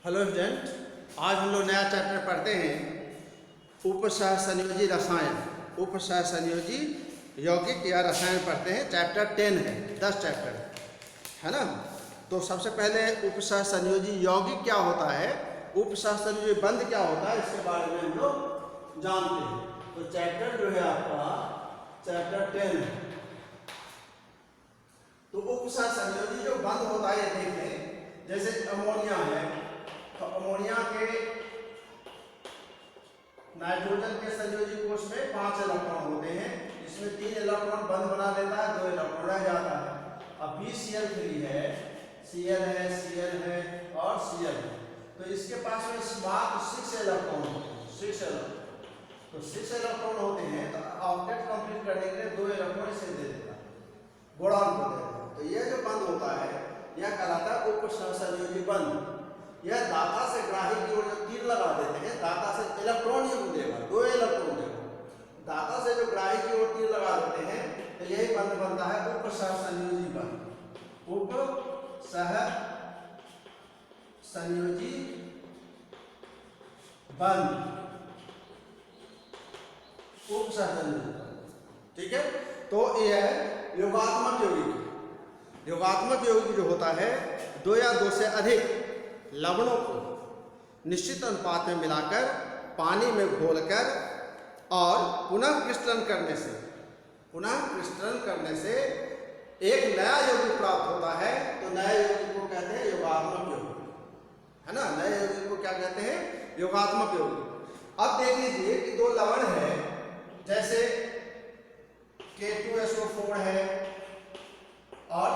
Hello student, आज हम लोग नया चैप्टर पढ़ते हैं उपसह संयोजी रसायन। उपसह संयोजी यौगिक या रसायन पढ़ते हैं। चैप्टर 10 है, 10 चैप्टर है ना। तो सबसे पहले उपसह संयोजी यौगिक क्या होता है, उपसह संयोजी बंध क्या होता है, इसके बारे में हम लोग जानते हैं। तो चैप्टर जो है आपका चैप्टर 10 है। तो उपसह संयोजी जो बंध होता है, ये देखें, जैसे अमोनिया है, तो अमोनिया के नाइट्रोजन के संयोजी कोष में 5 इलेक्ट्रॉन होते हैं। इसमें 3 इलेक्ट्रॉन बंध बना लेता है, 2 इलेक्ट्रॉन रह जाता है। अब BCl3 है, Cl है, Cl है और Cl है। तो इसके पास में मात्र 6 इलेक्ट्रॉन होते हैं, 6 इलेक्ट्रॉन। तो 6 इलेक्ट्रॉन होते हैं, तो ऑक्टेट कंप्लीट करने के लिए 2 इलेक्ट्रॉन इसे दे देता है, बोरॉन को दे देता है। तो यह जो बंध होता है, यह कहलाता है उपसह संयोजी बंध। यह दाता से ग्राही की ओर जो तीर लगा देते हैं, दाता से इलेक्ट्रॉन ही देगा, 2 इलेक्ट्रॉन देगा। दाता से जो ग्राही की ओर तीर लगा देते हैं, तो यही बंध बनता है उपसह संयोजी बंध। उपसह संयोजी बंध, उपसह संयोजी बंध, ठीक है। तो यह योगात्मक यौगिक, योगात्मक यौगिक जो होता है, 2 या 2 से अधिक लवणों को निश्चित अनुपात में मिलाकर पानी में घोलकर और पुनः क्रिस्टलन करने से एक नया यौगिक प्राप्त होता है। तो नए यौगिक को कहते हैं योगात्मक यौगिक, है ना। नए यौगिक को क्या कहते हैं, योगात्मक यौगिक। अब देख लीजिए कि 2 लवण है, जैसे K2SO4 है और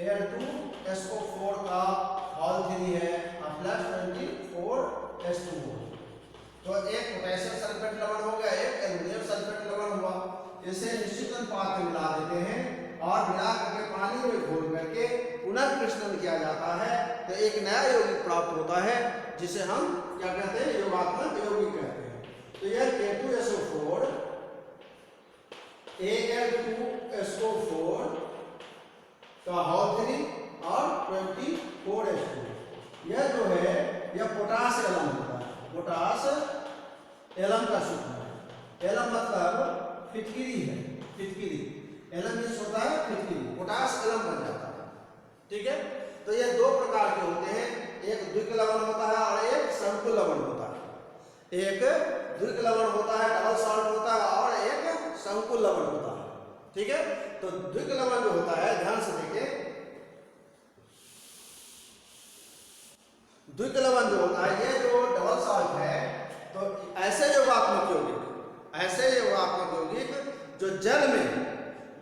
Al2SO4 का हॉल 3 है प्लस 24H2O। तो एक पोटेशियम सल्फेट लवण हो गया, एक एल्युमिनियम सल्फेट लवण हुआ। इसे निश्चित अनुपात में मिला देते हैं और मिला करके पानी में घोल करके पुनः क्रिस्टलन किया जाता है। तो एक नया यौगिक प्राप्त होता है, जिसे हम क्या कहते हैं, योगात्मक यौगिक कहते हैं। तो यह K2SO4 Al2SO4 का हॉल 3 और 24H2। यह जो है, यह पोटास एलम होता है, पोटास एलम का सूत्र है। एलम मतलब फिटकिरी है, फिटकिरी। एलम मीन्स होता है फिटकिरी, पोटास एलम बन जाता है, ठीक है। तो ये 2 प्रकार के होते हैं, एक द्विक लवण होता है और एक संकुल लवण होता है। एक द्विक लवण होता है, डबल सॉल्ट होता है, और एक संकुल लवण होता है, ठीक है। तो द्विक लवण जो होता है, ध्यान से देखिए, द्विक लवण जो होता है, ये जो डबल सॉल्ट है, तो ऐसे योगात्मक यौगिक जो जल में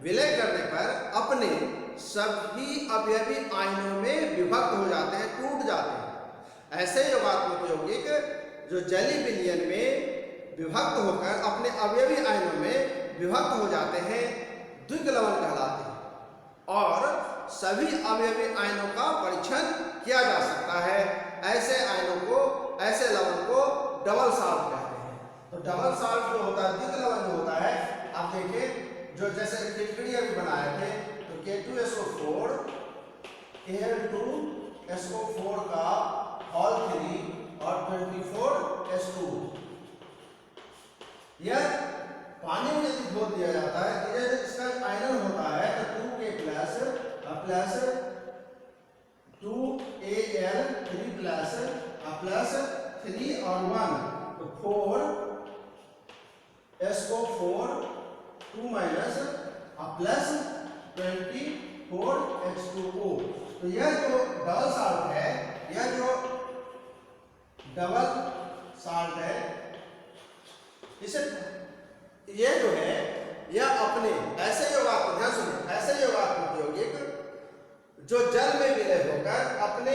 विलय करने पर अपने सभी अवयवी आयनों में विभक्त हो जाते हैं, टूट जाते हैं। ऐसे योगात्मक यौगिक जो जलीय विलयन में विभक्त होकर अपने अवयवी आयनों में विभक्त हो जाते हैं, द्विक लवण कहलाते हैं। और सभी अवयवी आयनों का परीक्षण किया जा सकता है। ऐसे आयनों को, ऐसे लवण को डबल सॉल्ट कहते हैं। तो डबल सॉल्ट जो होता है, द्विक लवण जो होता है, आप देखिए, जो जैसे फिटकिरी अभी बनाए थे, तो K2SO4 Al2SO4 का हॉल 3 और 24H2। यह पानी में यदि घोल दिया जाता है, तो यह इसका आयनन होता है, तो 2K प्लस 2Al3 प्लस 3 और 1, तो 4SO4 2 माइनस प्लस 24H2O। तो यह जो डबल सॉल्ट है, यह जो डबल सॉल्ट है, इसे ये जो है, यह अपने ऐसे योगात्मक, ध्यान सुनिए, ऐसे योगात्मक यौगिक जो जल में विलय होकर अपने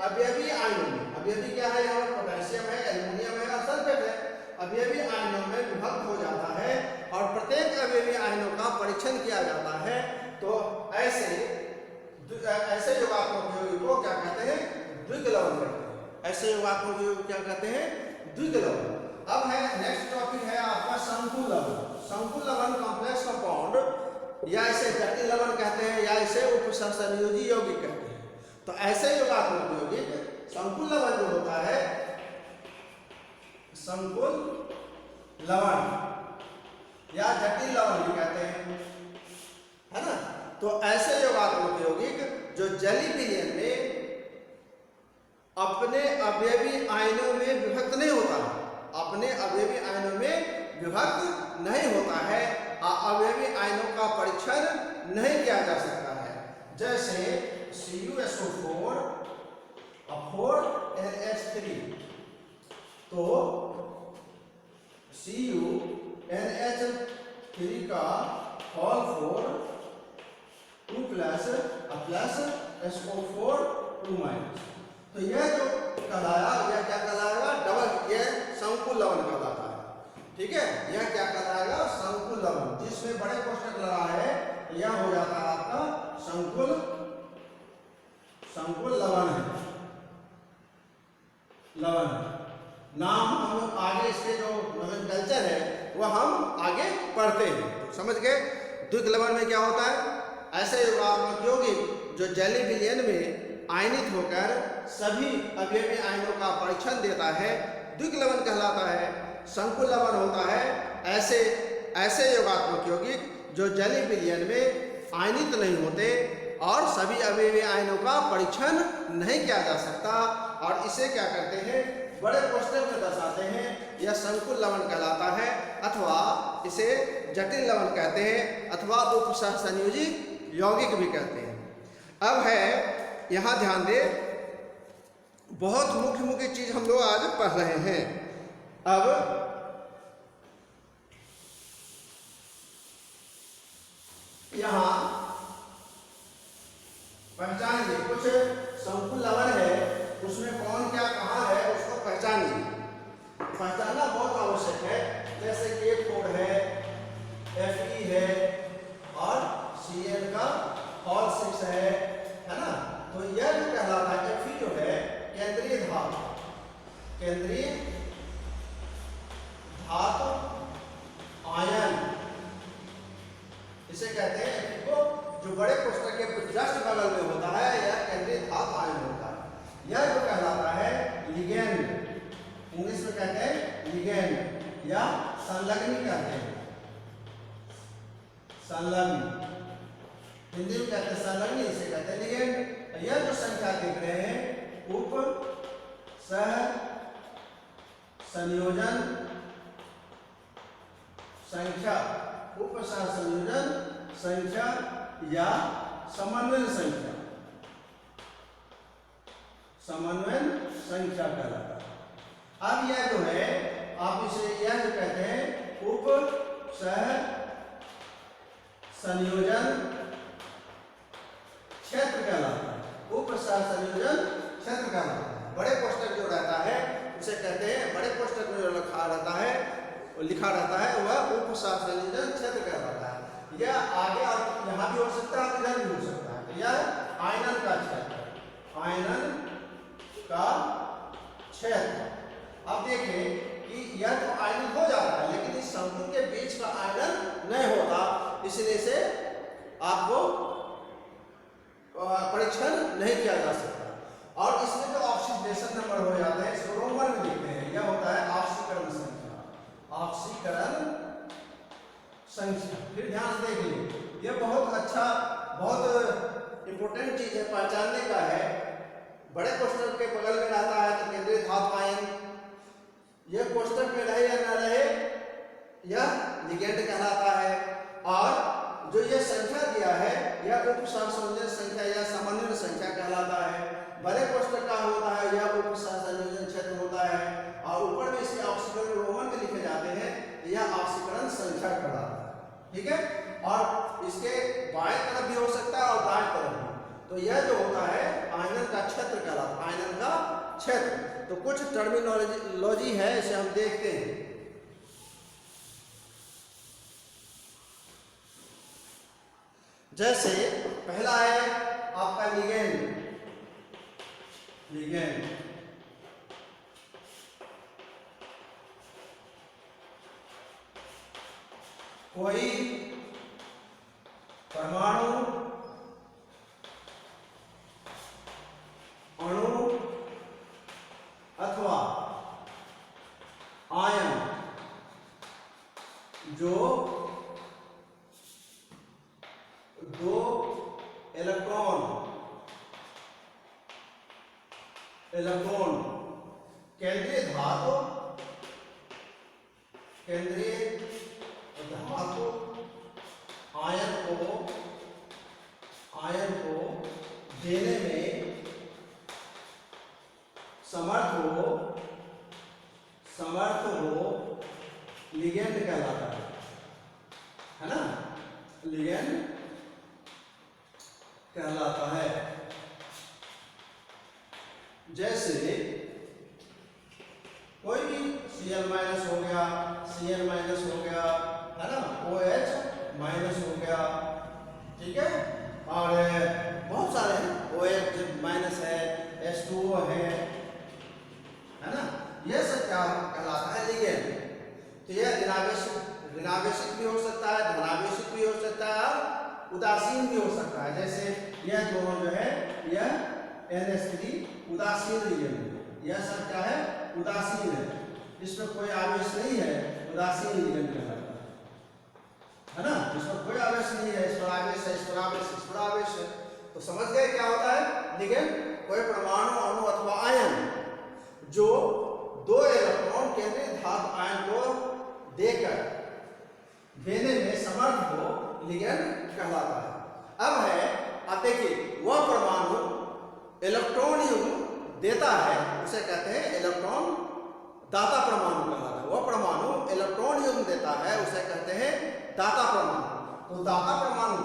अवयवी आयनों में, अवयवी क्या है, यहाँ पोटेशियम है, एल्युमिनियम है और सल्फेट है, अवयवी आयनों में विभक्त हो जाता है और प्रत्येक अवयवी आयनों का परीक्षण किया जाता है। तो ऐसे योगात्मक यौगिक को क्या कहते हैं, द्विक लवण कहते हैं। ऐसे योगात्मक यौगिक क्या कहते हैं, द्विक लवण। अब है नेक्स्ट टॉपिक है आपका संकुल लवण। संकुल लवण कॉम्प्लेक्स कंपाउंड, या इसे जटिल लवण कहते हैं, या इसे उपसह संयोजी यौगिक कहते हैं। तो ऐसे योगात्मक यौगिक संकुल लवण जो होता है, संकुल लवण या जटिल लवण भी कहते हैं, है ना। तो ऐसे योगात्मक यौगिक जो जली विलयन में अपने अवयवी आयनों में विभक्त नहीं होता, अपने अवयवी आयनों में विभक्त नहीं होता है, अवयवी आयनों का परीक्षण नहीं किया जा सकता है। जैसे CuSO4 और 4NH3, तो CuNH3 का होल 4 2 प्लस SO4 2 माइनस, तो यह जो कहलाया, यह क्या कहलाएगा, डबल, यह संकुल लवण कहलाता है। ठीक है, यह क्या कहलाएगा, संकुल लवण, जिसमें बड़े कोष्ठक लगा है, यह हो जाता है आपका संकुल लवण है, लवण। नाम हम लोग आगे इसके जो नोमेनक्लेचर है वह हम आगे पढ़ते हैं। तो समझ गए द्विक लवण में क्या होता है, ऐसे योगात्मक यौगिक जो जली विलयन में आयनित होकर सभी अवयवी आयनों का परीक्षण देता है, द्विक लवण कहलाता है। संकुल लवण होता है ऐसे योगात्मक यौगिक जो जली विलयन में आयनित नहीं होते और सभी अवयवी आयनों का परीक्षण नहीं किया जा सकता, और इसे क्या करते हैं, बड़े कोष्ठक में दर्शाते हैं। यह संकुल लवण कहलाता है, अथवा इसे जटिल लवण कहते हैं, अथवा उपसहसंयोजी यौगिक भी कहते हैं। अब है, यहाँ ध्यान दे, बहुत मुख्य मुख्य चीज हम लोग आज पढ़ रहे हैं। अब यहाँ पहचानिए, कुछ संकुल लवण है, उसमें कौन क्या कहाँ है उसको पहचानिए। पहचानना बहुत आवश्यक है। जैसे K4 है, Fe है और Cl का होल 6 है ना। तो यह जो कहलाता है, Fe जो है केंद्रीय धातु, केंद्रीय धातु आयन, इसे कहते हैं। Fe को जो बड़े कोष्ठक के जस्ट बगल में होता है, यह केंद्रीय धातु आयन होता है। यह जो कहलाता है लिगेंड, इंग्लिश में कहते हैं लिगेंड या संलग्नी कहते हैं, संलग्न, हिंदी में कहते हैं संलग्नी, इसे कहते हैं लिगेंड। यह जो संख्या देख रहे हैं, उप सह संयोजन संख्या, उप सह संयोजन संख्या या समन्वय संख्या, समन्वय संख्या कहलाता है। अब यह जो है, आप इसे यह जो कहते हैं उप सह संयोजन क्षेत्र कहलाता है, उप सह संयोजन क्षेत्र कहलाता है। बड़े कोष्ठक जो रहता है उसे कहते हैं, बड़े कोष्ठक में जो लिखा रहता है वह उप सह संयोजन क्षेत्र कहलाता है। यह आगे और यहाँ भी हो सकता है, इधर भी हो सकता है। यह आयनन का क्षेत्र, आयनन का क्षेत्र। अब देखें कि यह तो आयनन हो जाता है, लेकिन इस संकुल के बीच का आयनन नहीं होता, इसलिए इसे आपको परीक्षण नहीं किया जा सकता। और इसमें जो ऑक्सीडेशन नंबर हो जाते हैं, इसको रोमन में लिखते हैं। यह होता है ऑक्सीकरण संख्या, ऑक्सीकरण संख्या। फिर ध्यान से देखिए, यह बहुत अच्छा, बहुत इंपोर्टेंट चीज है, पहचानने का है। बड़े कोष्ठक के बगल में रहता है तो केंद्रीय धातु आयन, यह कोष्ठक में रहे या न रहे, यह लिगेंड कहलाता है। और जो यह संख्या दिया है, यह उप सहसंयोजन संख्या या समन्वय संख्या कहलाता है। बड़े कोष्ठक का होता है, यह उप सहसंयोजन क्षेत्र होता है। और ऊपर में इसके ऑक्सीकरण रोमन में लिखे जाते हैं, यह ऑक्सीकरण संख्या कहलाता है। ठीक है, और इसके बाएं तरफ भी हो सकता है और दाएं तरफ भी। तो यह जो होता है आयनन का क्षेत्र कहलाता है, आयनन का क्षेत्र। तो कुछ टर्मिनोलॉजी है, इसे हम देखते हैं। जैसे पहला है आपका लिगेंड, लिगेंड कोई परमाणु इलेक्ट्रॉन केंद्रीय धातु आयन को देने में समर्थ हो लिगेंड कहलाता है ना, लिगेंड कहलाता है। जैसे कोई भी Cl माइनस हो गया, Cl माइनस हो गया, है ना, OH माइनस हो गया, ठीक है, और बहुत सारे हैं, OH माइनस है, H2O है ना, ये सब क्या कहलाता है, लिगेंड। तो ये ऋणावेशित भी हो सकता है, धनावेशित भी हो सकता है, और उदासीन भी हो सकता है। जैसे यह दोनों जो है, यह NH3 उदासीन लिगेंड है, यह सब क्या है, उदासीन है, इसमें कोई आवेश नहीं है, उदासीन लिगेंड कहलाता है ना, इसमें कोई आवेश नहीं है, इस पर आवेश है, इस पर आवेश, इस पर आवेश है। तो समझ गए क्या होता है लिगेंड? कोई परमाणु, अणु अथवा आयन जो दो इलेक्ट्रॉन केंद्रीय धातु आयन को देने में समर्थ हो, लिगेंड कहलाता है। अब है, आप देखिए, वह परमाणु इलेक्ट्रॉन युग्म देता है, उसे कहते हैं इलेक्ट्रॉन दाता परमाणु कहलाता है। वह परमाणु इलेक्ट्रॉन युग्म देता है, उसे कहते हैं दाता परमाणु। तो दाता परमाणु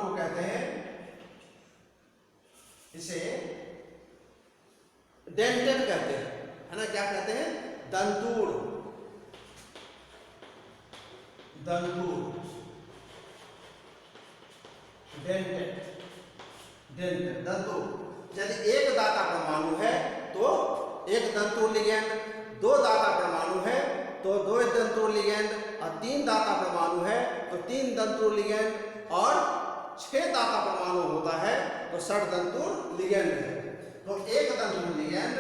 को कहते हैं, इसे डेंटेड कहते हैं, है ना, क्या कहते हैं, दंतूर। दंतूर। यदि एक दाता परमाणु है तो एक दंतूर लिगेंड, दो दाता परमाणु है तो दो दंतूर लिगेंड, और तीन दाता परमाणु है तो तीन दंतूर लिगेंड, और 6 दाता परमाणु होता है तो 6 दंतूर लिगेंड है। तो एक दंतूर लिगेंड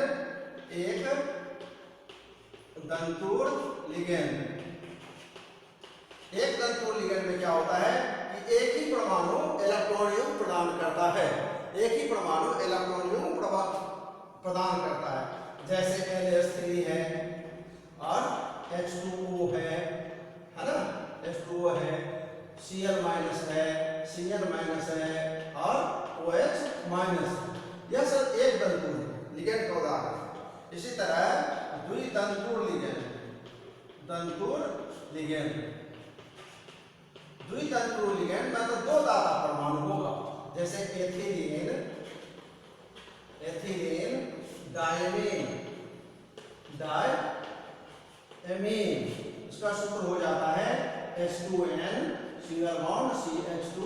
में क्या होता है कि एक ही परमाणु इलेक्ट्रॉन युग्म प्रदान करता है, जैसे NH3 है और H2O है ना, H2O है, Cl माइनस है, और OH माइनस, यह सब एक दंतूर लिगेंड का उदाहरण। इसी तरह द्विदंतूर लिगेंड, में तो दो दाता परमाणु होगा, जैसे एथिलीन, डायमीन, इसका सूत्र हो जाता है H2N, single bond CH2,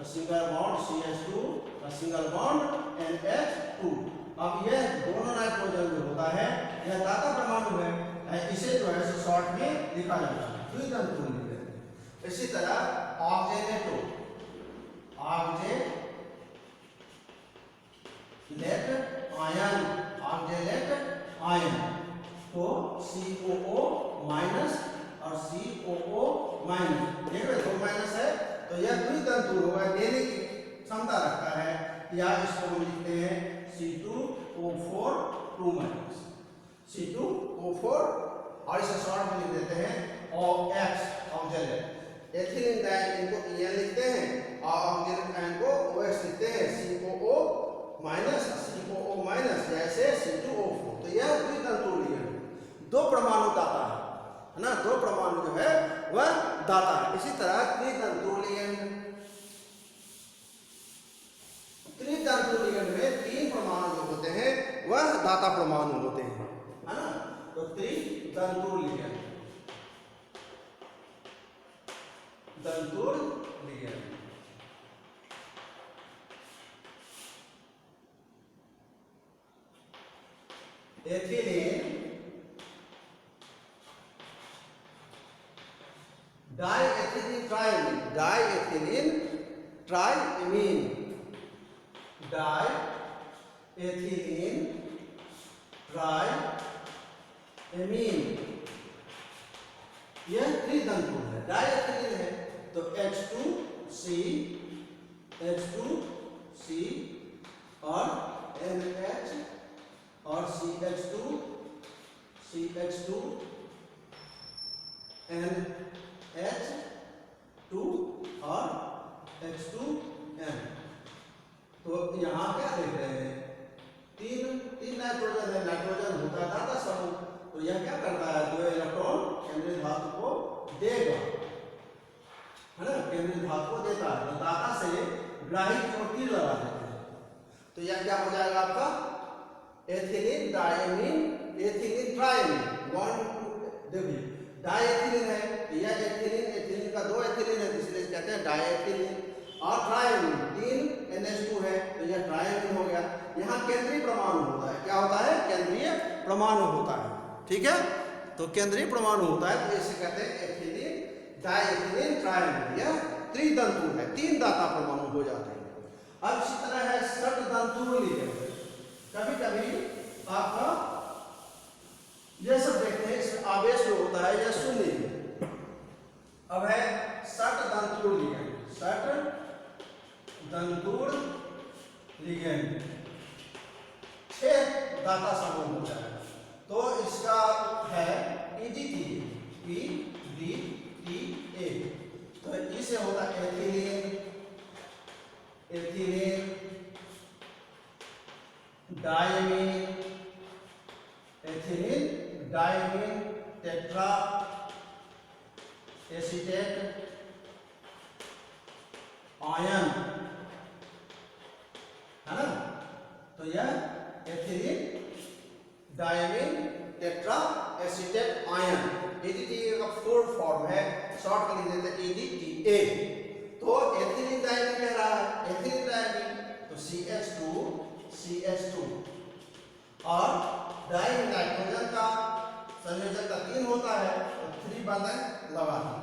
single bond CH2, single bond NH2। अब यह दोनों नाइट्रोजन जो होता है, यह दाता परमाणु है, इसे जो है शॉर्ट में लिखा जाता है द्विदंतूर लिगेंड। इसी तरह ऑक्जेलेट आयन, तो COO माइनस और COO माइनस, देख रहे 2 माइनस है तो यह द्विदंतूर होगा, देने की क्षमता रखता है, या इसको हम लिखते हैं C2O4 2 माइनस, C2O4, और इसे शॉर्ट में लिख देते हैं OX, ऑक्जेलेट। एथिलीन डाइमीन को EN लिखते हैं और ऑक्जेलेट आयन को OX लिखते हैं, COO माइनस, जैसे C2O4। तो यह द्विदंतूर लिगेंड, दो परमाणु दाता है ना, दो परमाणु जो है वह दाता है। इसी तरह त्रिदंतूर लिगेंड में 3 परमाणु जो होते हैं वह दाता परमाणु होते हैं, है ना, तो त्रिदंतूर लिगेंड, एथिलीन, डाइएथिलीन ट्राइमीन, यह त्रिदंतूर है, डाइएथिलीन है तो H2C H2C और NH और CH2 NH2 और H2N। तो यहाँ क्या देख रहे हैं, तीन नाइट्रोजन है, नाइट्रोजन होता है दाता समूह, तो यह क्या करता है, 2 इलेक्ट्रॉन केंद्रीय धातु को देगा, है ना, केंद्रीय धातु को देता है, तो दाता से ग्राही की ओर तीर लगा देते हैं। तो यह क्या हो जाएगा आपका एथिलीन डायमीन एथिलीन ट्राइमीन, देखिए डाइएथिलीन है, यह एथिलीन का 2 एथिलीन है, इसलिए कहते हैं डाइएथिलीन, और ट्राइमीन 3 NH2 है, तो यह ट्राइमीन हो गया। यहाँ केंद्रीय परमाणु होता है, क्या होता है, केंद्रीय परमाणु होता है, ठीक है, तो केंद्रीय परमाणु होता है, तो इसे कहते हैं एथिलीन डाइएथिलीन ट्राइमीन, यह त्रिदंतु है, 3 दाता परमाणु हो जाते हैं। अब इसी तरह है षटदंतु लिगेंड, कभी कभी आपका ये सब देखते हैं, इसमें आवेश जो होता है यह शून्य है। अब है षटदंतु लिगेंड, षटदंतुर लिगेंड, 6 दाता समूह होता है, तो इसका है EDTA, तो इसे होता है ethylene diamine tetra acetate ion, है ना, तो यह ethylene diamine tetra acetate ion EDTA का फुल फॉर्म है, शॉर्ट कर लिख देते हैं EDTA। तो एथिलीन डायमीन कह रहा है, एथिलीन डायमीन, तो CH2 और डायमीन नाइट्रोजन का संयोजन का 3 होता है, तो 3 बंधन लगा दी,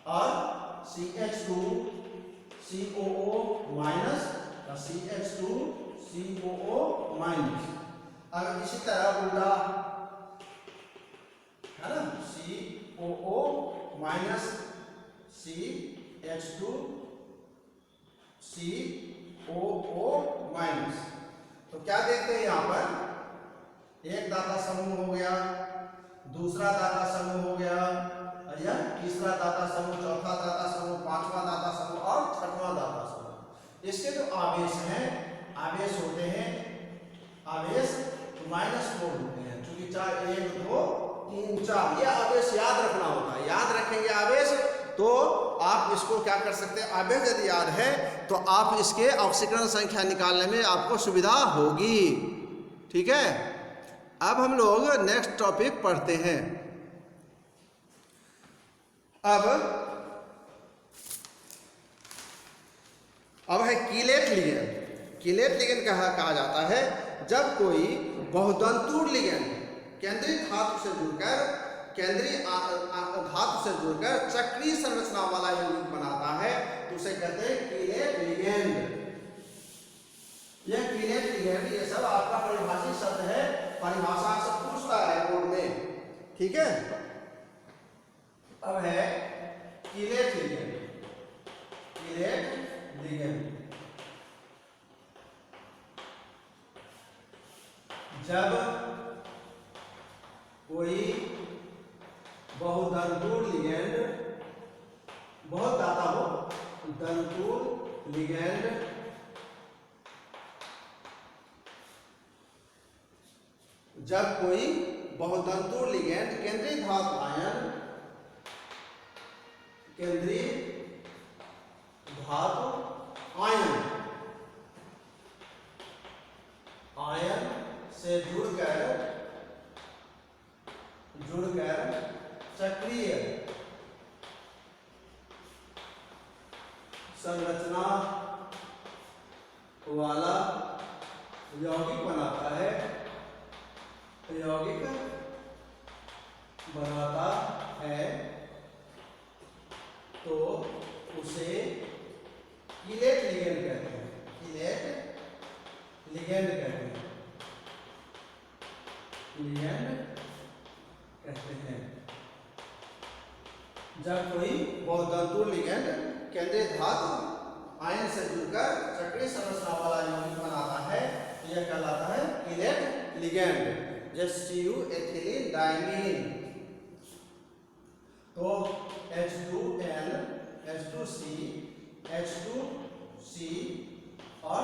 और CH2 COO माइनस और CH2 COO माइनस। अब इसी तरह उल्टा, है ना, COO minus CH2 COO minus. तो क्या देखते हैं यहाँ पर, एक दाता समूह हो गया, दूसरा दाता समूह हो गया, और यह तीसरा दाता समूह, चौथा दाता समूह, 5वां दाता समूह और 6वां दाता समूह। इसके जो आवेश हैं, आवेश होते हैं, आवेश -4 होते हैं, क्योंकि 4 1 2 3 4 ये आवेश याद रखना होता है, याद रखेंगे आवेश तो आप इसको क्या कर सकते हैं, आवेश यदि याद है तो आप इसके ऑक्सीकरण संख्या निकालने में आपको सुविधा होगी, ठीक है। अब हम लोग नेक्स्ट टॉपिक पढ़ते हैं। अब है कीलेट लिगेंड। कीलेट लिगेंड कहा जाता है जब कोई बहुतंतुर लिगेंड केंद्रीय धातु से जुड़कर चक्रीय संरचना वाला यौगिक बनाता है, तो उसे कहते हैं कीलेट लिगेंड। यह कीलेट लिगेंड, ये सब आपका परिभाषित शब्द है, परिभाषा सब पूछता है बोर्ड में, ठीक है। अब है कीलेट लिगेंड, जब कोई बहुदंतुर लिगेंड, बहुत दाता हो, दंतुर लिगेंड जब कोई बहुतंतुर लिगेंड केंद्रीय धातु आयन से जुड़कर चक्रीय संरचना वाला यौगिक बनाता है, तो उसे कीलेट लिगेंड कहते हैं, लिगेंड कहते हैं। जब कोई बहुतंतुर लिगेंड केंद्रीय धातु आयन से जुड़कर चक्रीय संरचना वाला यौगिक बनाता है, यह कहलाता है कीलेट लिगेंड। जैसे CU एथिलीन डाइमीन। तो H2N H2C H2C और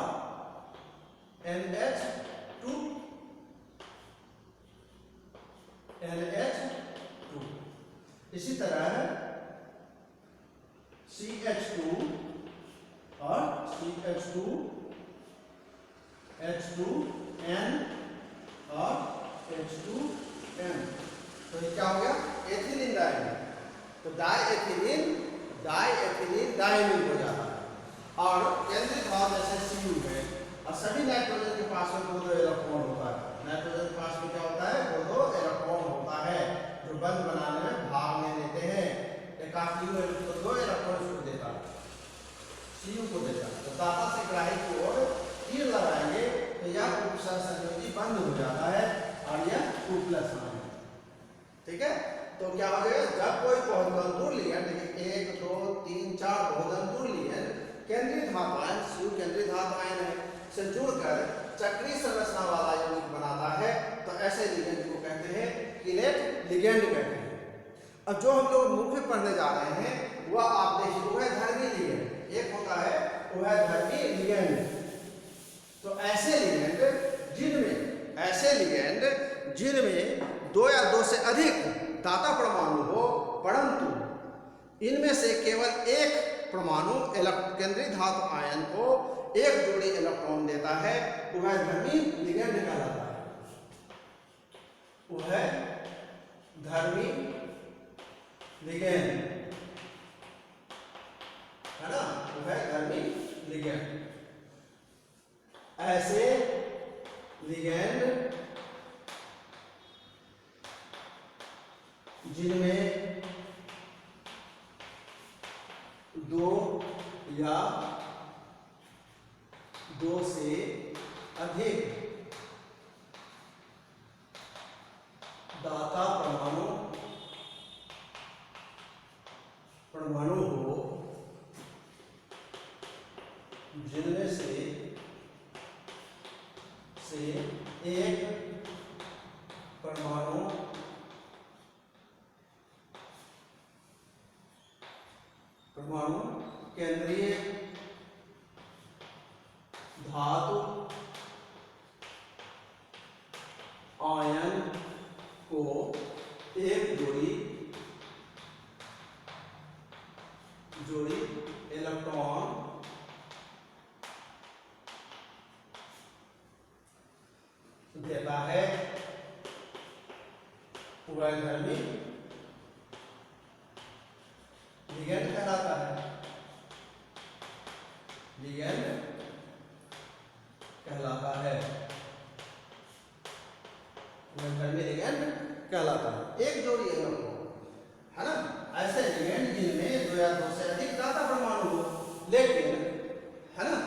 NH2 इसी तरह CH2 और CH2 H2N और H2N। तो ये क्या हो गया? Ethylene diamine. तो डाइएथिलीन डाइमीन हो जाता है। और केंद्रीय भाग जैसे CU है और सभी नाइट्रोजन के पास में दो इलेक्ट्रॉन होता है। नाइट्रोजन के पास में क्या होता है? दो इलेक्ट्रॉन होता है जो बंध बनाने में भाग ले लेते हैं। एक CU दो इलेक्ट्रॉन को देता है, CU को देता है। तो दाता से ग्राही की ओर तीर लगाएंगे तो यह उपसहसंयोजी बंद हो जाता है और यह 2+ है। ठीक है? तो क्या हो जाएगा? जब कोई बहुधन लिगेंड, देखिए 1 2 3 4 बहुधन लिगेंड केंद्रीय धातु आयन, CU केंद्रीय धातु आयन है, से जुड़कर चक्रीय संरचना वाला यौगिक बनाता है, तो ऐसे लिगेंड को कहते हैं कीलेट लिगेंड कहते हैं। अब जो हम लोग मुख्य पढ़ने जा रहे हैं वह आप देखिए उभयधर्मी लिगेंड। एक होता है उभयधर्मी लिगेंड। तो ऐसे लिगेंड जिनमें दो या दो से अधिक दाता परमाणु हो, परंतु इनमें से केवल एक परमाणु केंद्रीय धातु आयन को एक जोड़ी इलेक्ट्रॉन देता है, उभयधर्मी लिगेंड कहलाता है। उभयधर्मी लिगेंड है ना, उभयधर्मी लिगेंड। ऐसे लिगेंड जिनमें दो या दो से अधिक दाता परमाणु हो, जिनमें से एक परमाणु केंद्रीय धातु आयन को एक जोड़ी इलेक्ट्रॉन देता है, उभयधर्मी लिगेंड कहलाता है। लिगेंड कहलाता है, उभयधर्मी लिगेंड कहलाता है। एक जोड़ी इलेक्ट्रॉन है ना। ऐसे लिगेंड जिनमें दो या दो से अधिक दाता परमाणु हो, लेकिन है ना,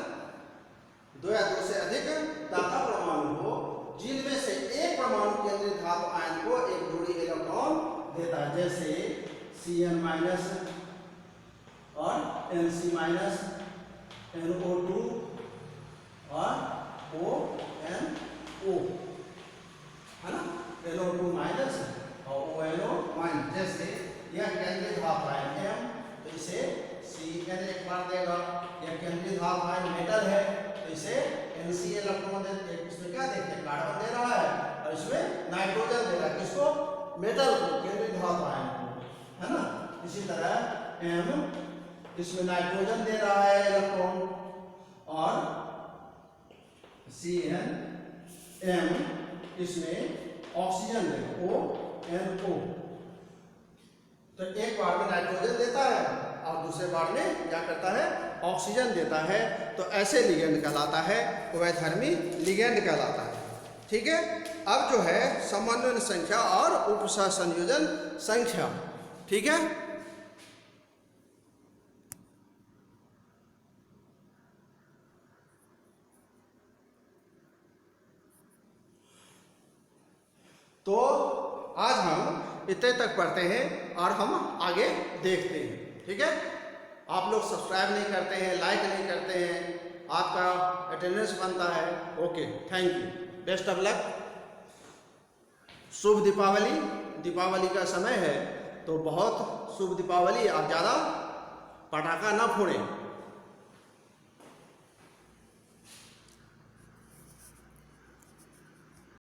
दो या दो से अधिक दाता परमाणु हो, जिनमें से एक परमाणु केंद्रीय धातु आयन को एक जोड़ी इलेक्ट्रॉन देता है, जैसे Cn- और Nc-, NO2 और ONO है ना, NO2- और ONO-। जैसे यह केंद्रीय धातु आयन M, तो इसे Cn एक बार देगा। यह केंद्रीय धातु आयन मेटल है, तो इसे Nc इलेक्ट्रॉन देते। इसमें क्या देखते हैं? कार्बन दे रहा है और इसमें नाइट्रोजन दे रहा है। किसको? मेटल को, केंद्रीय धातु आयन को, है ना। इसी तरह M इसमें नाइट्रोजन दे रहा है इलेक्ट्रॉन, और CnM इसमें ऑक्सीजन देगा, ONO। तो एक बार में नाइट्रोजन देता है और दूसरे बार में क्या करता है? ऑक्सीजन देता है। तो ऐसे लिगेंड कहलाता है, उभयधर्मी लिगेंड कहलाता है। ठीक है? अब जो है समन्वय संख्या और उपसहसंयोजन संख्या। ठीक है? तो आज हम इतने तक पढ़ते हैं और हम आगे देखते हैं। ठीक है? आप लोग सब्सक्राइब नहीं करते हैं, लाइक नहीं करते हैं, आपका अटेंडेंस बनता है। Okay, thank you, best of luck. शुभ दीपावली। दीपावली का समय है तो बहुत शुभ दीपावली। आप ज़्यादा पटाखा ना फोड़ें।